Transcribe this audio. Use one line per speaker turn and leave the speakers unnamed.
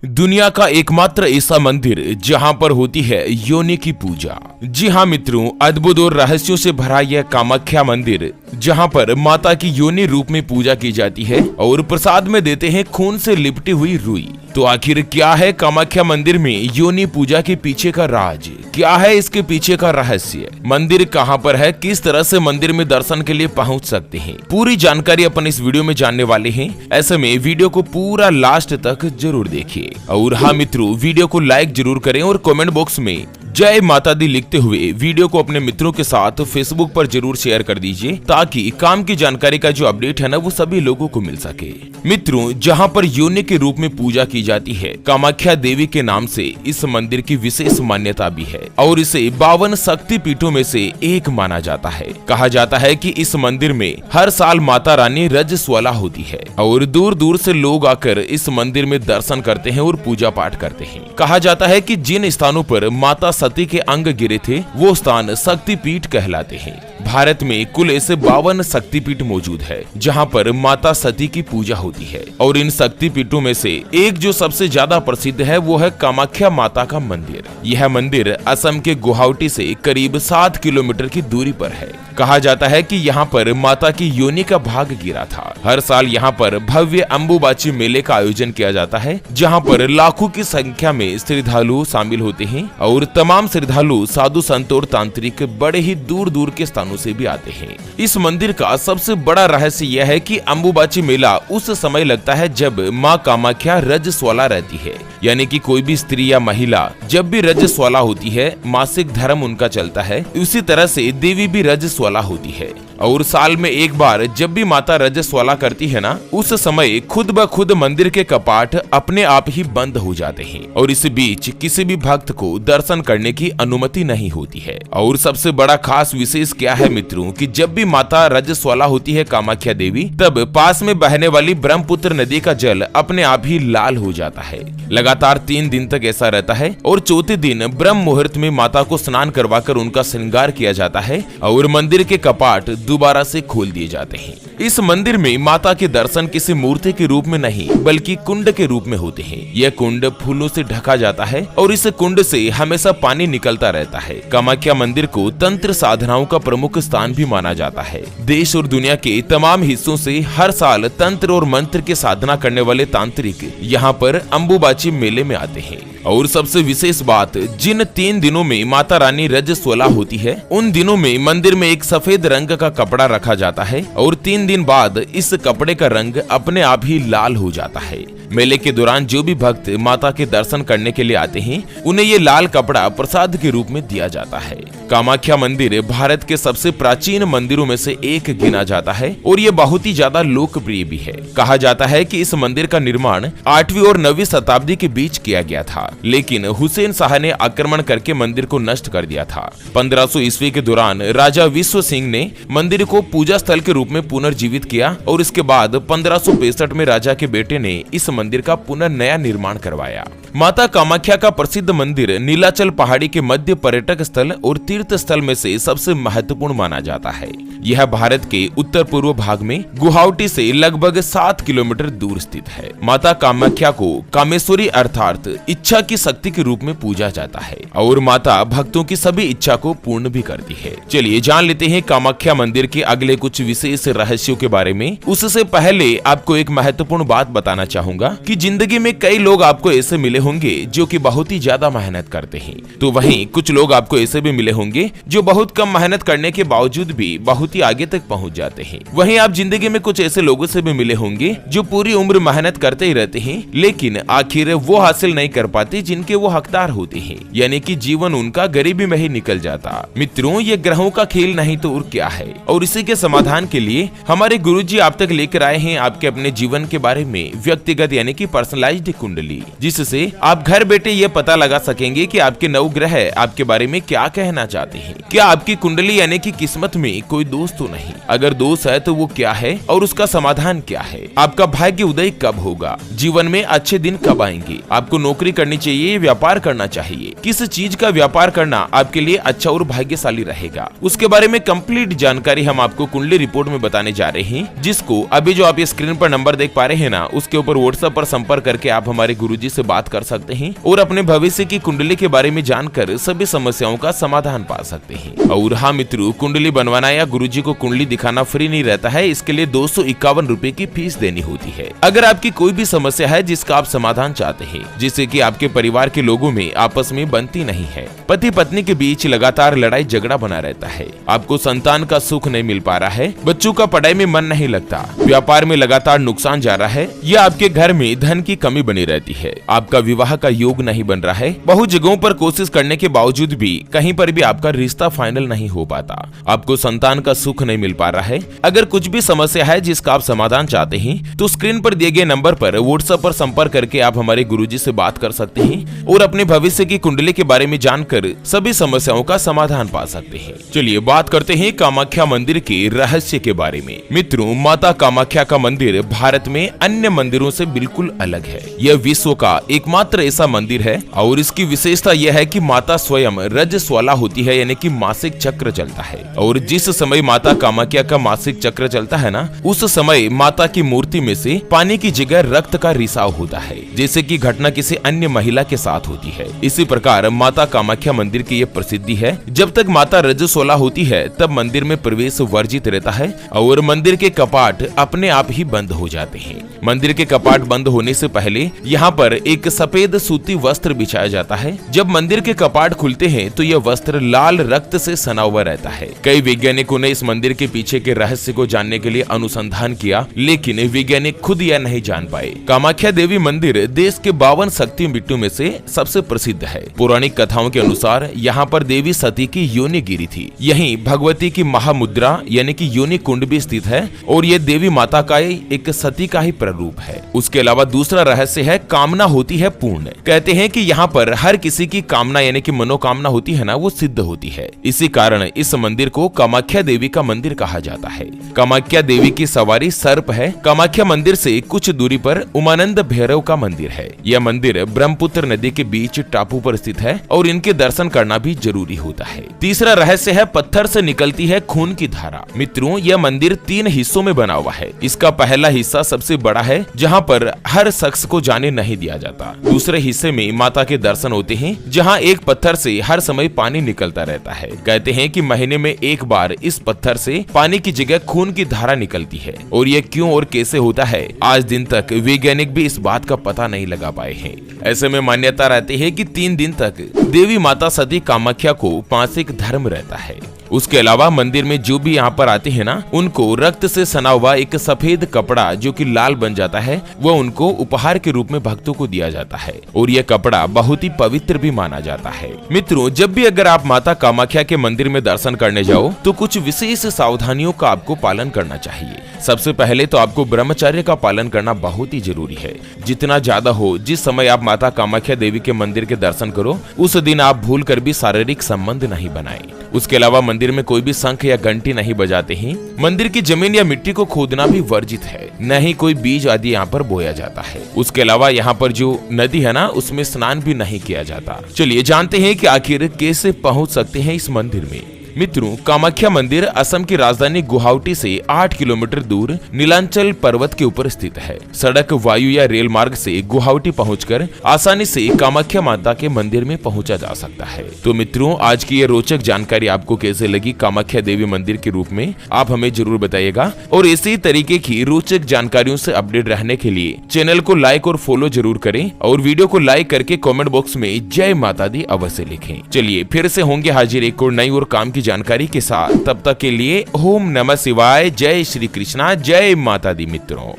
दुनिया का एकमात्र ऐसा मंदिर जहां पर होती है योनि की पूजा। जी हाँ मित्रों, अद्भुत और रहस्यों से भरा यह कामाख्या मंदिर जहां पर माता की योनि रूप में पूजा की जाती है और प्रसाद में देते हैं खून से लिपटी हुई रुई। तो आखिर क्या है कामाख्या मंदिर में योनि पूजा के पीछे का राज, क्या है इसके पीछे का रहस्य, मंदिर कहां पर है, किस तरह से मंदिर में दर्शन के लिए पहुंच सकते हैं, पूरी जानकारी अपन इस वीडियो में जानने वाले हैं। ऐसे में वीडियो को पूरा लास्ट तक जरूर देखिए। और हाँ मित्रों, वीडियो को लाइक जरूर करें और कमेंट बॉक्स में जय माता दी लिखते हुए वीडियो को अपने मित्रों के साथ फेसबुक पर जरूर शेयर कर दीजिए, ताकि काम की जानकारी का जो अपडेट है ना वो सभी लोगों को मिल सके। मित्रों, जहां पर योनि के रूप में पूजा की जाती है कामाख्या देवी के नाम से इस मंदिर की विशेष मान्यता भी है और इसे 52 शक्ति पीठों में से एक माना जाता है। कहा जाता है कि इस मंदिर में हर साल माता रानी रजस्वला होती है और दूर दूर से लोग आकर इस मंदिर में दर्शन करते हैं और पूजा पाठ करते हैं। कहा जाता है कि जिन स्थानों पर माता सती के अंग गिरे थे वो स्थान शक्तिपीठ कहलाते हैं। भारत में कुल ऐसे 52 शक्तिपीठ मौजूद है जहां पर माता सती की पूजा होती है और इन शक्तिपीठों में से एक जो सबसे ज्यादा प्रसिद्ध है वो है कामाख्या माता का मंदिर। यह मंदिर असम के गुवाहाटी से करीब 7 किलोमीटर की दूरी पर है। कहा जाता है कि यहाँ पर माता की योनि का भाग गिरा था। हर साल यहाँ पर भव्य अंबुबाची मेले का आयोजन किया जाता है जहाँ पर लाखों की संख्या में श्रद्धालु शामिल होते हैं और तमाम श्रद्धालु साधु संत और तांत्रिक बड़े ही दूर दूर के स्थानों से भी आते हैं। इस मंदिर का सबसे बड़ा रहस्य यह है कि अंबुबाची मेला उस समय लगता है जब माँ कामाख्या रजस्वला रहती है, यानी कि कोई भी स्त्री या महिला जब भी रजस्वला होती है, मासिक धर्म उनका चलता है, उसी तरह से देवी भी रजस्वला होती है। और साल में एक बार जब भी माता रजस्वला करती है ना, उस समय खुद ब खुद मंदिर के कपाट अपने आप ही बंद हो जाते हैं और इस बीच किसी भी भक्त को दर्शन करने की अनुमति नहीं होती है। और सबसे बड़ा खास विशेष क्या है मित्रों, कि जब भी माता रजस्वला होती है कामाख्या देवी, तब पास में बहने वाली ब्रह्मपुत्र नदी का जल अपने आप ही लाल हो जाता है। लगातार 3 दिन तक ऐसा रहता है और चौथे दिन ब्रह्म मुहूर्त में माता को स्नान करवाकर उनका श्रृंगार किया जाता है और मंदिर के कपाट दोबारा से खोल दिए जाते हैं। इस मंदिर में माता के दर्शन किसी मूर्ति के रूप में नहीं बल्कि कुंड के रूप में होते हैं। यह कुंड फूलों से ढका जाता है और इस कुंड से हमेशा पानी निकलता रहता है। कामाख्या मंदिर को तंत्र साधनाओं का प्रमुख स्थान भी माना जाता है। देश और दुनिया के तमाम हिस्सों से हर साल तंत्र और मंत्र की साधना करने वाले तांत्रिक यहाँ पर अंबुबाची मेले में आते हैं। और सबसे विशेष बात, जिन 3 दिनों में माता रानी रजस्वला होती है उन दिनों में मंदिर में एक सफेद रंग का कपड़ा रखा जाता है और 3 दिन बाद इस कपड़े का रंग अपने आप ही लाल हो जाता है। मेले के दौरान जो भी भक्त माता के दर्शन करने के लिए आते हैं उन्हें ये लाल कपड़ा प्रसाद के रूप में दिया जाता है। कामाख्या मंदिर भारत के सबसे प्राचीन मंदिरों में से एक गिना जाता है और ये बहुत ही ज्यादा लोकप्रिय भी है। कहा जाता है कि इस मंदिर का निर्माण 8वीं और 9वीं शताब्दी के बीच किया गया था, लेकिन हुसैन शाह ने आक्रमण करके मंदिर को नष्ट कर दिया था। 1500 ईस्वी के दौरान राजा विश्व सिंह ने मंदिर को पूजा स्थल के रूप में पुनर्जीवित किया और इसके बाद 1565 में राजा के बेटे ने इस मंदिर का पुनः नया निर्माण करवाया। माता कामाख्या का प्रसिद्ध मंदिर नीलाचल पहाड़ी के मध्य पर्यटक स्थल और तीर्थ स्थल में से सबसे महत्वपूर्ण माना जाता है। यह भारत के उत्तर पूर्व भाग में गुवाहाटी से लगभग 7 किलोमीटर दूर स्थित है। माता कामाख्या को कामेश्वरी अर्थात इच्छा की शक्ति के रूप में पूजा जाता है और माता भक्तों की सभी इच्छा को पूर्ण भी करती है। चलिए जान लेते हैं कामाख्या मंदिर के अगले कुछ विशेष रहस्यों के बारे में। उससे पहले आपको एक महत्वपूर्ण बात बताना चाहूंगा कि जिंदगी में कई लोग आपको ऐसे मिले होंगे जो कि बहुत ही ज्यादा मेहनत करते हैं, तो वहीं कुछ लोग आपको ऐसे भी मिले होंगे जो बहुत कम मेहनत करने के बावजूद भी बहुत ही आगे तक पहुंच जाते हैं। वहीं आप जिंदगी में कुछ ऐसे लोगों से भी मिले होंगे जो पूरी उम्र मेहनत करते ही रहते हैं लेकिन आखिर वो हासिल नहीं कर पाते जिनके वो हकदार होते हैं, यानी कि जीवन उनका गरीबी में ही निकल जाता। मित्रों, ये ग्रहों का खेल नहीं तो और क्या है, और इसी के समाधान के लिए हमारे गुरुजी आप तक लेकर आए हैं आपके अपने जीवन के बारे में व्यक्तिगत यानी कि पर्सनलाइज्ड कुंडली, जिससे आप घर बैठे ये पता लगा सकेंगे कि आपके नवग्रह आपके बारे में क्या कहना चाहते हैं। क्या आपकी कुंडली यानी कि किस्मत में कोई दोष तो नहीं, अगर दोष है तो वो क्या है और उसका समाधान क्या है। आपका भाग्य उदय कब होगा, जीवन में अच्छे दिन कब आएंगे, आपको नौकरी करनी चाहिए, व्यापार करना चाहिए, किस चीज का व्यापार करना आपके लिए अच्छा और भाग्यशाली रहेगा, उसके बारे में कंप्लीट जानकारी हम आपको कुंडली रिपोर्ट में बताने जा रहे हैं, जिसको अभी जो आप स्क्रीन पर नंबर देख पा रहे हैं ना, उसके ऊपर व्हाट्सएप पर संपर्क करके आप हमारे गुरुजी से बात कर सकते हैं और अपने भविष्य की कुंडली के बारे में जानकर सभी समस्याओं का समाधान पा सकते हैं। और हाँ मित्रों, कुंडली बनवाना या गुरुजी को कुंडली दिखाना फ्री नहीं रहता है, इसके लिए 251 रुपए की फीस देनी होती है। अगर आपकी कोई भी समस्या है जिसका आप समाधान चाहते हैं, जिससे कि आपके परिवार के लोगों में आपस में बनती नहीं है, पति पत्नी के बीच लगातार लड़ाई झगड़ा बना रहता है, आपको संतान का सुख नहीं मिल पा रहा है, बच्चों का पढ़ाई में मन नहीं लगता, व्यापार में लगातार नुकसान जा रहा है, या आपके घर में धन की कमी बनी रहती है, आपका विवाह का योग नहीं बन रहा है, बहुत जगहों पर कोशिश करने के बावजूद भी कहीं पर भी आपका रिश्ता फाइनल नहीं हो पाता, आपको संतान का सुख नहीं मिल पा रहा है, अगर कुछ भी समस्या है जिसका आप समाधान चाहते हैं तो स्क्रीन पर दिए गए नंबर पर व्हाट्सएप पर संपर्क करके आप हमारे गुरुजी से बात कर सकते हैं और अपने भविष्य की कुंडली के बारे में जानकर सभी समस्याओं का समाधान पा सकते हैं। चलिए बात करते हैं कामाख्या मंदिर के रहस्य के बारे में। मित्रों, माता कामाख्या का मंदिर भारत में अन्य मंदिरों से बिल्कुल अलग है। यह विश्व का एकमात्र ऐसा मंदिर है और इसकी विशेषता यह है कि माता स्वयं रजस्वला होती है, यानी कि मासिक चक्र चलता है। और जिस समय माता कामाख्या का मासिक चक्र चलता है ना, उस समय माता की मूर्ति में से पानी की जगह रक्त का रिसाव होता है, जैसे कि घटना किसी अन्य महिला के साथ होती है। इसी प्रकार माता कामाख्या मंदिर की यह प्रसिद्धि है। जब तक माता रजस्वला होती है तब मंदिर में प्रवेश वर्जित रहता है और मंदिर के कपाट अपने आप ही बंद हो जाते हैं। मंदिर के कपाट बंद होने से पहले यहाँ पर एक सफेद सूती वस्त्र बिछाया जाता है। जब मंदिर के कपाट खुलते हैं तो यह वस्त्र लाल रक्त से सना हुआ रहता है। कई वैज्ञानिकों ने इस मंदिर के पीछे के रहस्य को जानने के लिए अनुसंधान किया, लेकिन वैज्ञानिक खुद यह नहीं जान पाए। कामाख्या देवी मंदिर देश के 52 शक्ति पीठों में से सबसे प्रसिद्ध है। पौराणिक कथाओं के अनुसार यहाँ पर देवी सती की योनि गिरी थी। यहीं भगवती की महामुद्रा यानी कि योनि कुंड भी स्थित है और ये देवी माता का एक सती का ही प्ररूप है। उसके अलावा दूसरा रहस्य है कामना होती है पूर्ण। कहते हैं कि यहाँ पर हर किसी की कामना यानी कि मनोकामना होती है ना, वो सिद्ध होती है। इसी कारण इस मंदिर को कामाख्या देवी का मंदिर कहा जाता है। कामाख्या देवी की सवारी सर्प है। कामाख्या मंदिर से कुछ दूरी पर उमानंद भैरव का मंदिर है। यह मंदिर ब्रह्मपुत्र नदी के बीच टापू पर स्थित है और इनके दर्शन करना भी जरूरी होता है। तीसरा रहस्य है पत्थर से निकलती है खून की धारा। मित्रों, यह मंदिर 3 हिस्सों में बना हुआ है। इसका पहला हिस्सा सबसे बड़ा है, जहाँ पर हर शख्स को जाने नहीं दिया जाता। दूसरे हिस्से में माता के दर्शन होते हैं, जहाँ एक पत्थर से हर समय पानी निकलता रहता है। कहते हैं कि महीने में एक बार इस पत्थर से पानी की जगह खून की धारा निकलती है और ये क्यों और कैसे होता है, आज दिन तक वैज्ञानिक भी इस बात का पता नहीं लगा पाए हैं। ऐसे में मान्यता रहती है कि 3 दिन तक देवी माता सती कामाख्या को मासिक धर्म रहता है। उसके अलावा मंदिर में जो भी यहाँ पर आते हैं ना, उनको रक्त से सना हुआ एक सफेद कपड़ा जो कि लाल बन जाता है, वो उनको उपहार के रूप में भक्तों को दिया जाता है और यह कपड़ा बहुत ही पवित्र भी माना जाता है। मित्रों, जब भी अगर आप माता कामाख्या के मंदिर में दर्शन करने जाओ तो कुछ विशेष सावधानियों का आपको पालन करना चाहिए। सबसे पहले तो आपको ब्रह्मचर्य का पालन करना बहुत ही जरूरी है। जितना ज्यादा हो, जिस समय आप माता कामाख्या देवी के मंदिर के दर्शन करो, उस दिन आप भूल कर भी शारीरिक संबंध नहीं बनाए। उसके अलावा मंदिर में कोई भी शंख या घंटी नहीं बजाते हैं। मंदिर की जमीन या मिट्टी को खोदना भी वर्जित है, न ही कोई बीज आदि यहाँ पर बोया जाता है। उसके अलावा यहाँ पर जो नदी है ना, उसमें स्नान भी नहीं किया जाता। चलिए जानते हैं कि आखिर कैसे पहुँच सकते हैं इस मंदिर में। मित्रों, कामाख्या मंदिर असम की राजधानी गुवाहाटी से 8 किलोमीटर दूर नीलांचल पर्वत के ऊपर स्थित है। सड़क, वायु या रेल मार्ग से गुवाहाटी पहुंचकर आसानी से कामाख्या माता के मंदिर में पहुंचा जा सकता है। तो मित्रों, आज की ये रोचक जानकारी आपको कैसे लगी कामाख्या देवी मंदिर के रूप में, आप हमें जरूर बताइएगा। और इसी तरीके की रोचक जानकारियों से अपडेट रहने के लिए चैनल को लाइक और फॉलो जरूर करें और वीडियो को लाइक करके कमेंट बॉक्स में जय माता दी अवश्य लिखें। चलिए फिर से होंगे हाजिर एक और नई और काम की जानकारी के साथ। तब तक के लिए ओम नमः शिवाय, जय श्री कृष्णा, जय माता दी मित्रों।